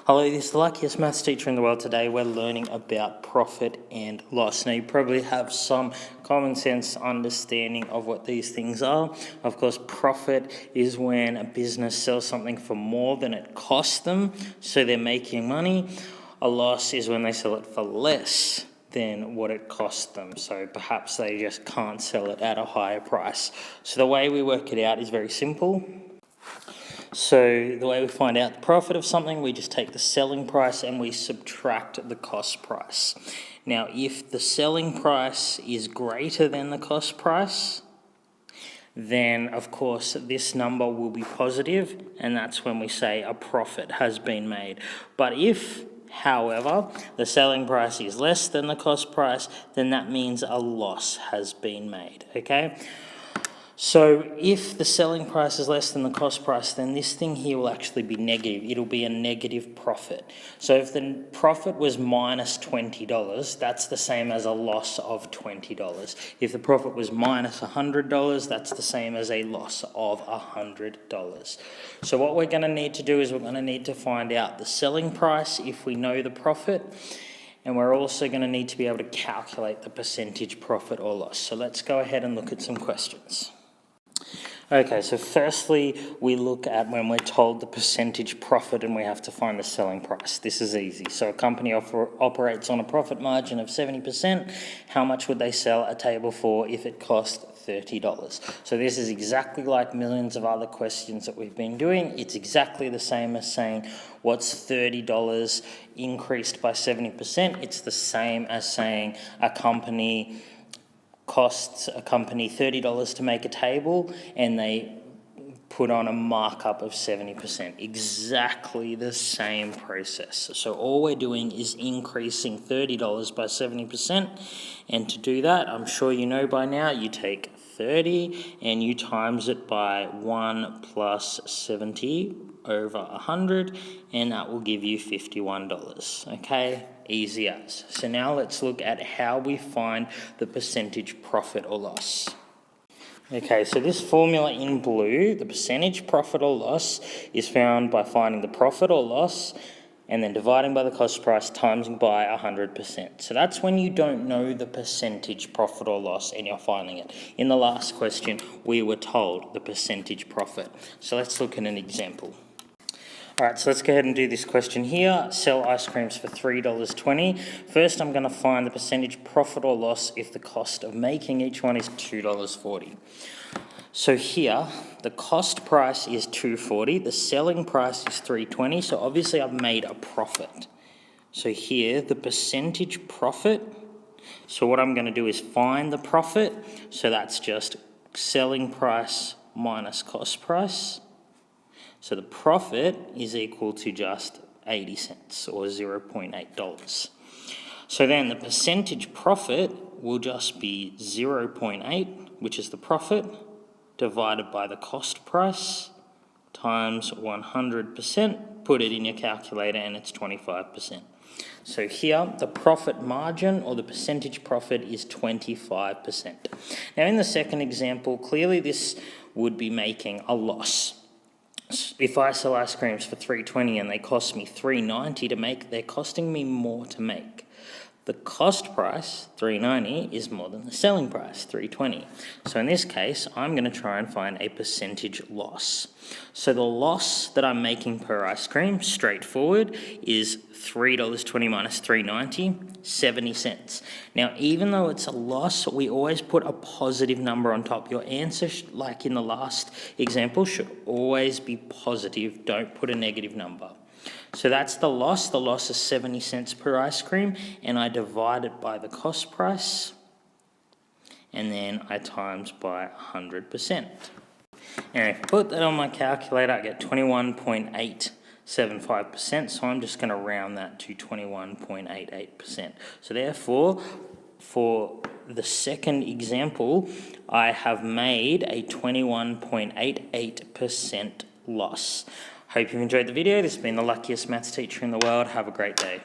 Hello, this is the luckiest maths teacher in the world. Today we're learning about profit and loss. Now you probably have some common sense understanding of what these things are. Of course, profit is when a business sells something for more than it cost them, so they're making money. A loss is when they sell it for less than what it cost them, so perhaps they just can't sell it at a higher price. So the way we work it out is very simple. So the way we find out the profit of something, we just take the selling price and we subtract the cost price. Now, if the selling price is greater than the cost price, then of course this number will be positive, and that's when we say a profit has been made. But if, however, the selling price is less than the cost price, then that means a loss has been made, okay? So if the selling price is less than the cost price, then this thing here will actually be negative. It'll be a negative profit. So if the profit was minus $20, that's the same as a loss of $20. If the profit was minus $100, that's the same as a loss of $100. So what we're going to need to do is we're going to need to find out the selling price if we know the profit. And we're also going to need to be able to calculate the percentage profit or loss. So let's go ahead and look at some questions. Okay, so firstly, we look at when we're told the percentage profit and we have to find the selling price. This is easy. So a company operates on a profit margin of 70%. How much would they sell a table for if it cost $30? So this is exactly like millions of other questions that we've been doing. It's exactly the same as saying, what's $30 increased by 70%? It's the same as saying a company costs a company $30 to make a table and they put on a markup of 70%. Exactly the same process. So all we're doing is increasing $30 by 70%. And to do that, I'm sure you know by now, you take 30 and you times it by 1 plus 70 over 100, and that will give you $51, okay? Easy as. So now let's look at how we find the percentage profit or loss. Okay, so this formula in blue, the percentage profit or loss, is found by finding the profit or loss and then dividing by the cost price times by 100%. So that's when you don't know the percentage profit or loss and you're finding it. In the last question, we were told the percentage profit. So let's look at an example. All right, so let's go ahead and do this question here. Sell ice creams for $3.20. First, I'm going to find the percentage profit or loss if the cost of making each one is $2.40. So here, the cost price is $2.40. The selling price is $3.20. So obviously, I've made a profit. So here, the percentage profit. So what I'm going to do is find the profit. So that's just selling price minus cost price. So the profit is equal to just 80 cents or $0.8. So then the percentage profit will just be 0.8, which is the profit, divided by the cost price times 100%. Put it in your calculator and it's 25%. So here, the profit margin or the percentage profit is 25%. Now in the second example, clearly this would be making a loss. If I sell ice creams for $3.20 and they cost me $3.90 to make, they're costing me more to make. The cost price, $3.90, is more than the selling price, $3.20. So in this case, I'm going to try and find a percentage loss. So the loss that I'm making per ice cream, straightforward, is $3.20 minus $3.90, 70 cents. Now, even though it's a loss, we always put a positive number on top. Your answer, like in the last example, should always be positive. Don't put a negative number. So that's the loss. The loss is 70 cents per ice cream, and I divide it by the cost price, and then I times by 100%. And if I put that on my calculator, I get 21.875%, so I'm just going to round that to 21.88%. So therefore, for the second example, I have made a 21.88% loss. Hope you've enjoyed the video. This has been the luckiest maths teacher in the world. Have a great day.